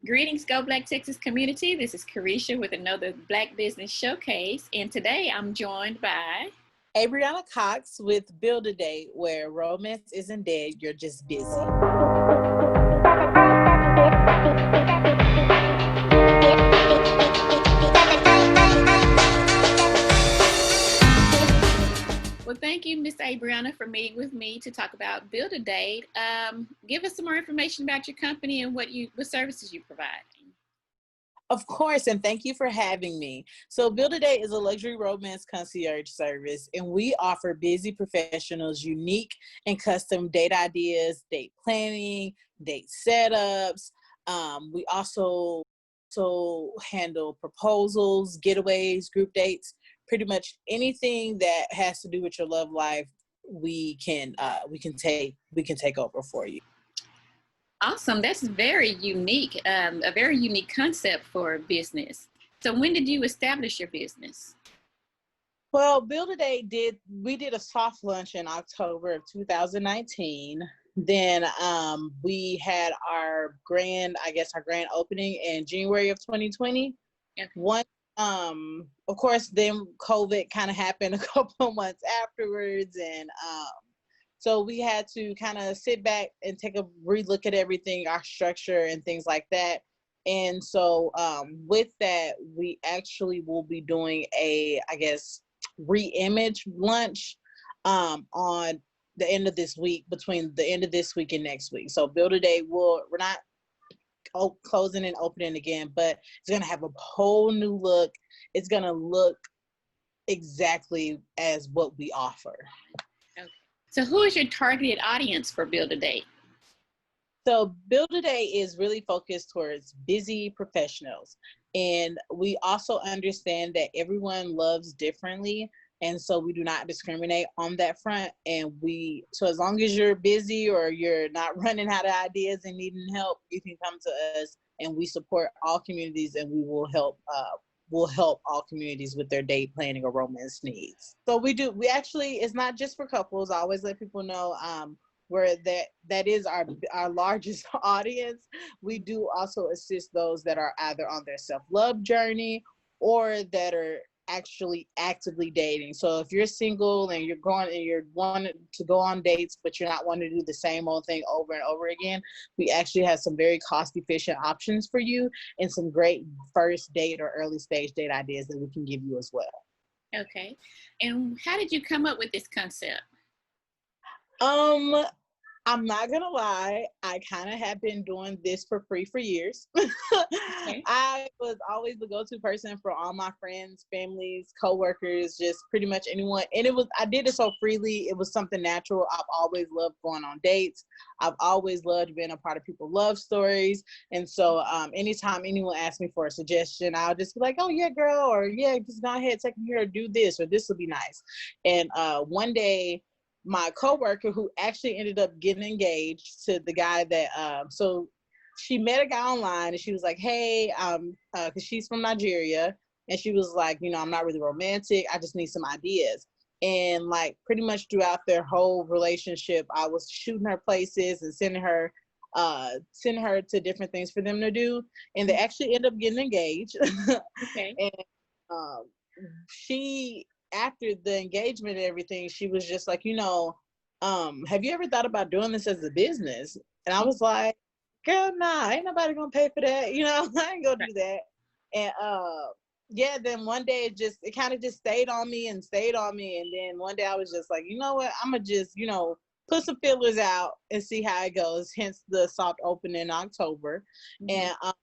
Greetings, Go Black Texas community. This is Carisha with another Black Business Showcase. And today I'm joined by Abriana Cox with Build a Date, where romance isn't dead, you're just busy. Well, thank you, Miss Abriana, for meeting with me to talk about Build a Date. Give us some more information about your company and what services you provide. Of course, and thank you for having me. So Build a Date is a luxury romance concierge service, and we offer busy professionals unique and custom date ideas, date planning, date setups. We also handle proposals, getaways, group dates, pretty much anything that has to do with your love life. We can take over for you. Awesome. That's very unique, a very unique concept for business. So when did you establish your business? Well, Build a Date did a soft launch in October of 2019. Then we had our grand opening in January of 2020. Okay. Of course, then COVID kind of happened a couple of months afterwards, and so we had to kind of sit back and take a relook at everything, our structure and things like that. And so with that, we actually will be doing re-image lunch on the end of this week, between the end of this week and next week. So Build a Day, we're not closing and opening again, but it's going to have a whole new look. It's going to look exactly as what we offer. So who is your targeted audience for Build a Date? So Build a Date is really focused towards busy professionals. And we also understand that everyone loves differently. And so we do not discriminate on that front. And so as long as you're busy or you're not running out of ideas and needing help, you can come to us, and we support all communities, and we will help all communities with their date planning or romance needs. So we actually, it's not just for couples. I always let people know where that is our largest audience. We do also assist those that are either on their self-love journey or that are actually actively dating. So if you're single and you're wanting to go on dates, but you're not wanting to do the same old thing over and over again, we actually have some very cost-efficient options for you and some great first date or early stage date ideas that we can give you as well. Okay. And how did you come up with this concept? I'm not going to lie. I kind of have been doing this for free for years. Okay. I was always the go-to person for all my friends, families, coworkers, just pretty much anyone. And I did it so freely. It was something natural. I've always loved going on dates. I've always loved being a part of people's love stories. And so anytime anyone asks me for a suggestion, I'll just be like, oh yeah, girl, or yeah, just go ahead, take me here, do this, or this will be nice. And one day, my coworker, who actually ended up getting engaged to the guy that so she met a guy online, and she was like, hey, because she's from Nigeria, and she was like, I'm not really romantic, I just need some ideas. And like pretty much throughout their whole relationship, I was shooting her places and sending her to different things for them to do, and they actually ended up getting engaged. Okay. And she, after the engagement and everything, she was just like, have you ever thought about doing this as a business? And I was like, girl, nah, ain't nobody gonna pay for that. I ain't gonna do that. And yeah, then one day it kind of just stayed on me. And then one day I was just like, you know what, I'm gonna just, put some fillers out and see how it goes. Hence the soft open in October. Mm-hmm. And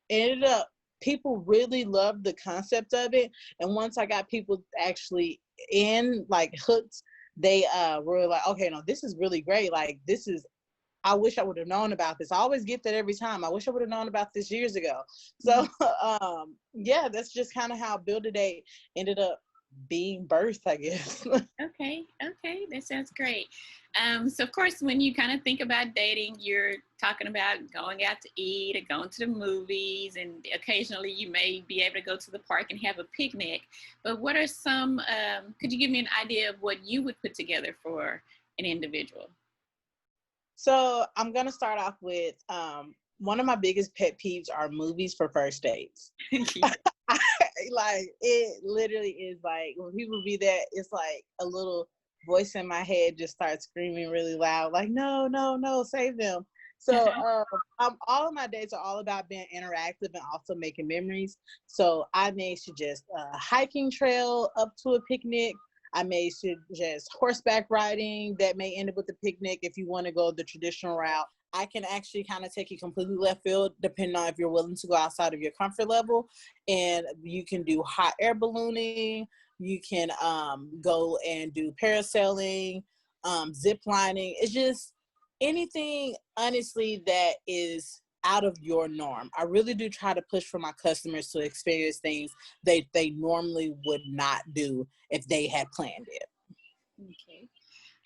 it ended up, people really loved the concept of it. And once I got people actually hooked, they were like, okay, no, this is really great. Like, I wish I would have known about this. I always get that every time. I wish I would have known about this years ago. So yeah, that's just kind of how Build a Date ended up being birthed, I guess. Okay, that sounds great. So of course, when you kind of think about dating, you're talking about going out to eat or going to the movies, and occasionally you may be able to go to the park and have a picnic. But what are some, could you give me an idea of what you would put together for an individual? So I'm going to start off with one of my biggest pet peeves are movies for first dates. Like, it literally is like, when people be there, it's like a little voice in my head just starts screaming really loud, like, no, no, no, save them. So all of my dates are all about being interactive and also making memories. So I may suggest a hiking trail up to a picnic. I may suggest horseback riding that may end up with a picnic if you want to go the traditional route. I can actually kind of take you completely left field, depending on if you're willing to go outside of your comfort level. And you can do hot air ballooning. You can go and do parasailing, zip lining. It's just anything, honestly, that is out of your norm. I really do try to push for my customers to experience things they normally would not do if they had planned it. Okay.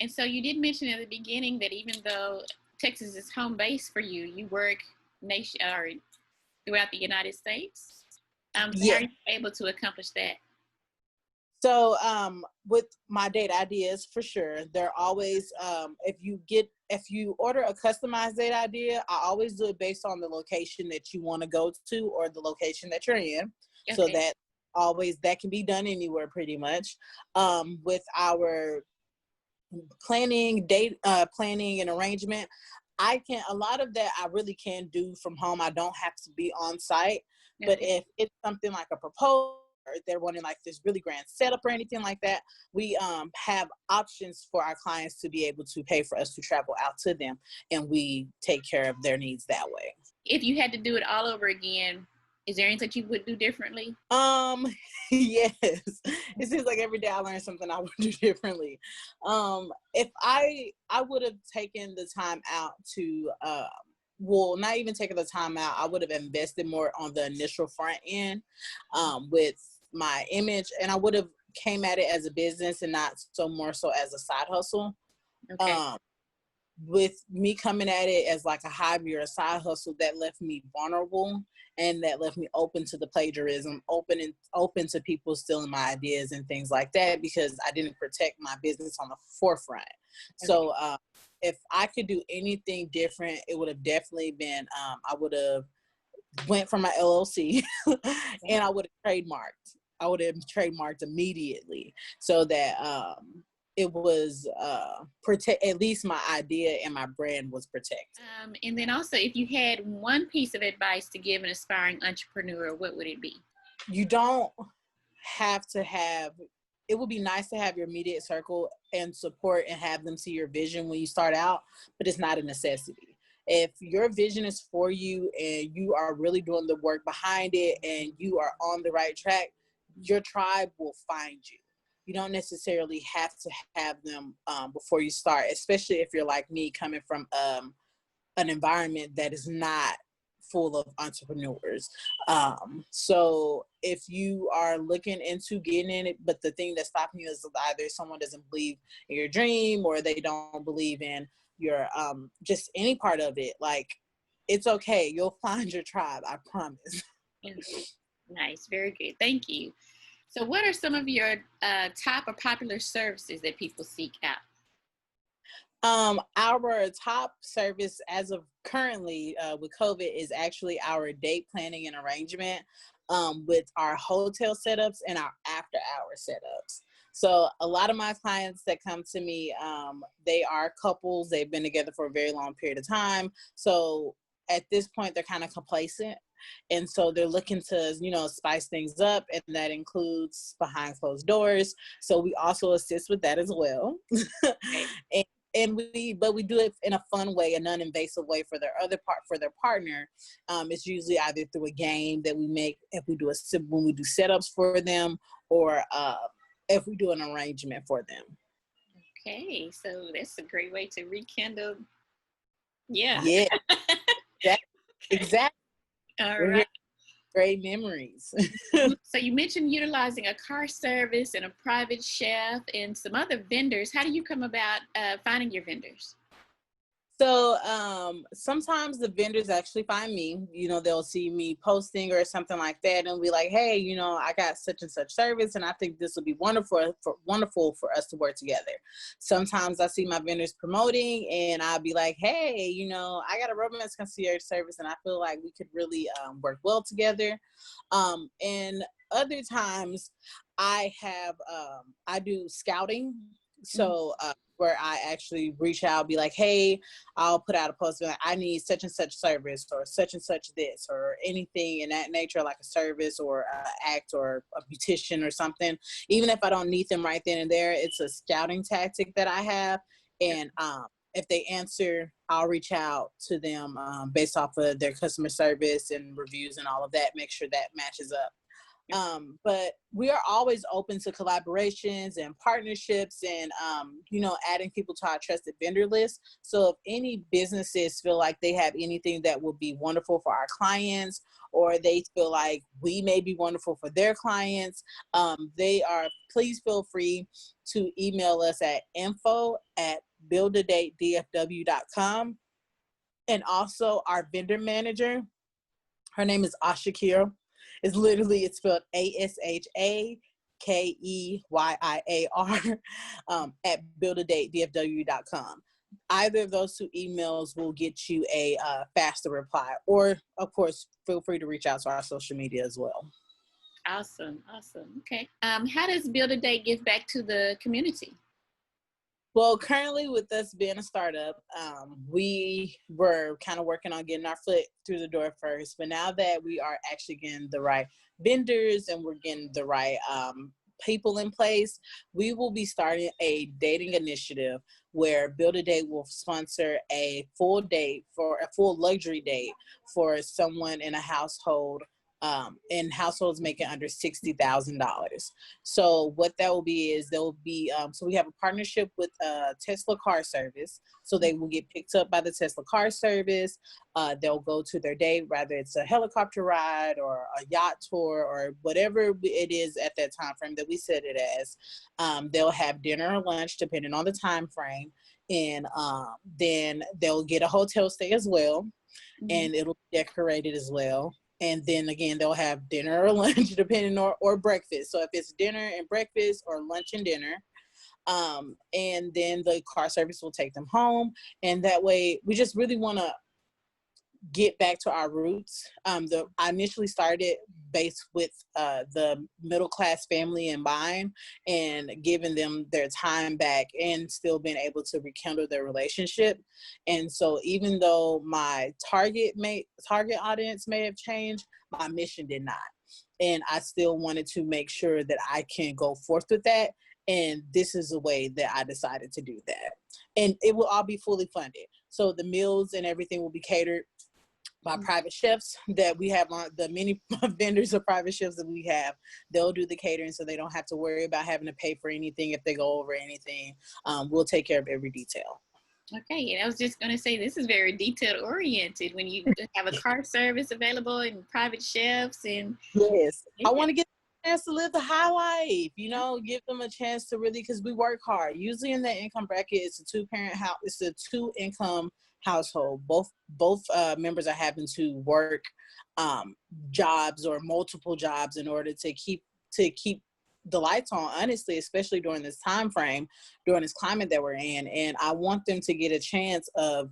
And so you did mention at the beginning that even though Texas is home base for you, you work throughout the United States. So Yeah. how are you able to accomplish that? So with my date ideas, for sure, they're always, if you order a customized date idea, I always do it based on the location that you want to go to or the location that you're in. Okay. So that can be done anywhere pretty much. With our planning and arrangement, a lot of that I really can do from home. I don't have to be on site. Okay. But if it's something like a proposal, or if they're wanting like this really grand setup or anything like that, we have options for our clients to be able to pay for us to travel out to them, and we take care of their needs that way. If you had to do it all over again, is there anything that you would do differently? Yes. It seems like every day I learn something I would do differently. If I would have taken the time out to, not even taking the time out, I would have invested more on the initial front end with my image, and I would have came at it as a business and not so more so as a side hustle. Okay. With me coming at it as like a hobby or a side hustle, that left me vulnerable, and that left me open to the plagiarism, open to people stealing my ideas and things like that, because I didn't protect my business on the forefront. Okay. So if I could do anything different, it would have definitely been, I would have went for my LLC and I would have trademarked immediately, so that it was at least my idea and my brand was protected. And then also, if you had one piece of advice to give an aspiring entrepreneur, what would it be? You don't have to have, it would be nice to have your immediate circle and support and have them see your vision when you start out, but it's not a necessity. If your vision is for you and you are really doing the work behind it and you are on the right track, your tribe will find you. You don't necessarily have to have them before you start, especially if you're like me, coming from an environment that is not full of entrepreneurs. So if you are looking into getting in it, but the thing that's stopping you is either someone doesn't believe in your dream, or they don't believe in your just any part of it, like, it's okay. You'll find your tribe, I promise. Nice. Very good. Thank you. So what are some of your top or popular services that people seek out? Our top service as of currently with COVID is actually our date planning and arrangement with our hotel setups and our after hour setups. So a lot of my clients that come to me, they are couples. They've been together for a very long period of time. So at this point, they're kind of complacent. And so they're looking to, spice things up. And that includes behind closed doors. So we also assist with that as well. But we do it in a fun way, a non-invasive way for their partner. It's usually either through a game that we make when we do setups for them, or if we do an arrangement for them. Okay, so that's a great way to rekindle. Yeah. Exactly. All right. Great memories. So you mentioned utilizing a car service and a private chef and some other vendors. How do you come about finding your vendors? So sometimes the vendors actually find me, they'll see me posting or something like that and be like, hey, I got such and such service and I think this will be wonderful for us to work together. Sometimes I see my vendors promoting and I'll be like, hey, I got a romance concierge service and I feel like we could really work well together. And other times I do scouting. So where I actually reach out, be like, hey, I'll put out a post like, I need such and such service or such and such this or anything in that nature, like a service or an act or a beautician or something. Even if I don't need them right then and there, it's a scouting tactic that I have. And if they answer, I'll reach out to them based off of their customer service and reviews and all of that, make sure that matches up. But we are always open to collaborations and partnerships and, adding people to our trusted vendor list. So if any businesses feel like they have anything that would be wonderful for our clients, or they feel like we may be wonderful for their clients, please feel free to email us at info@buildadatedfw.com. And also our vendor manager, her name is Asha Kira. It's spelled ASHAKEYIAR at buildadatedfw.com. Either of those two emails will get you a faster reply, or of course, feel free to reach out to our social media as well. Awesome. Okay. How does Build a Date give back to the community? Well, currently with us being a startup, we were kind of working on getting our foot through the door first. But now that we are actually getting the right vendors and we're getting the right people in place, we will be starting a dating initiative where Build a Date will sponsor a full luxury date for someone in a household. In households making under $60,000. So what that will be is so we have a partnership with Tesla car service. So they will get picked up by the Tesla car service. They'll go to their date, whether it's a helicopter ride or a yacht tour or whatever it is at that time frame that we set it as. They'll have dinner or lunch depending on the time frame. And then they'll get a hotel stay as well. And it'll be decorated as well. And then again, they'll have dinner or lunch depending or breakfast. So if it's dinner and breakfast or lunch and dinner, and then the car service will take them home. And that way we just really want to get back to our roots. I initially started based with the middle class family in mind and giving them their time back and still being able to rekindle their relationship. And so even though my target audience may have changed, my mission did not. And I still wanted to make sure that I can go forth with that. And this is a way that I decided to do that. And it will all be fully funded. So the meals and everything will be catered by private chefs that we have on the many vendors of private chefs that we have. They'll do the catering so they don't have to worry about having to pay for anything if they go over anything. We'll take care of every detail. Okay, and I was just going to say, this is very detail oriented when you have a car service available and private chefs. And yes, I want to get a chance to live the high life, give them a chance to really, because we work hard. Usually in that income bracket, it's a two-parent house, it's a two-income household. Both members are having to work jobs or multiple jobs in order to keep the lights on, honestly, especially during this time frame, during this climate that we're in. And I want them to get a chance of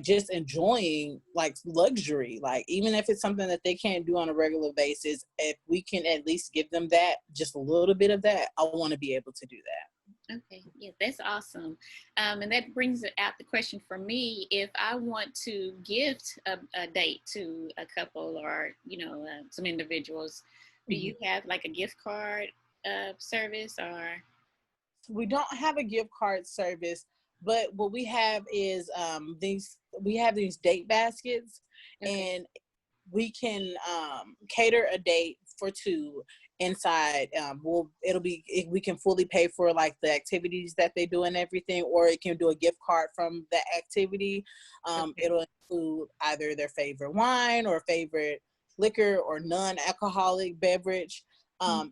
just enjoying luxury, even if it's something that they can't do on a regular basis, if we can at least give them that, just a little bit of that, I want to be able to do that. Okay, yeah, that's awesome. And that brings out the question for me. If I want to gift a date to a couple or, some individuals, do you have a gift card service or? We don't have a gift card service, but what we have is these date baskets. Okay. And we can cater a date for two inside. We can fully pay for the activities that they do and everything, or it can do a gift card from the activity. Okay. It'll include either their favorite wine or favorite liquor or non-alcoholic beverage. And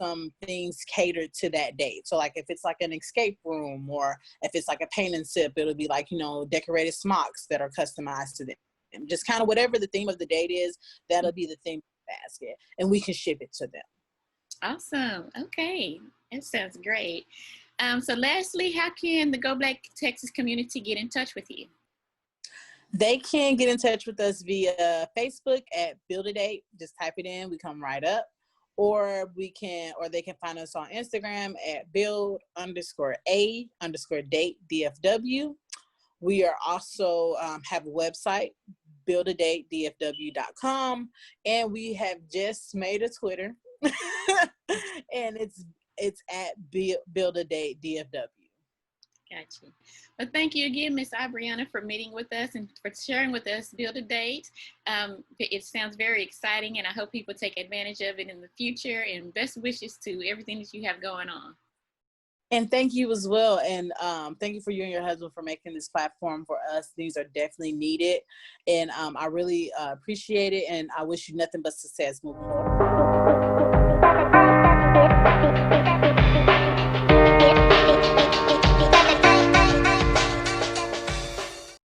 some things catered to that date. So like if it's like an escape room, or if it's like a paint and sip, it'll be like, decorated smocks that are customized to them. And just kind of whatever the theme of the date is, that'll be the theme of the basket, and we can ship it to them. Awesome. Okay. That sounds great. So lastly, how can the Go Black Texas community get in touch with you? They can get in touch with us via Facebook at Build a Date. Just type it in, we come right up. Or they can find us on Instagram at build_a_date DFW. We are also have a website, buildadatedfw.com, and we have just made a Twitter, and it's at buildadatedfw. Gotcha. Well, thank you again, Miss Aubriana, for meeting with us and for sharing with us Build a Date. It sounds very exciting, and I hope people take advantage of it in the future. And best wishes to everything that you have going on. And thank you as well. And thank you for you and your husband for making this platform for us. These are definitely needed. And I really appreciate it. And I wish you nothing but success moving forward.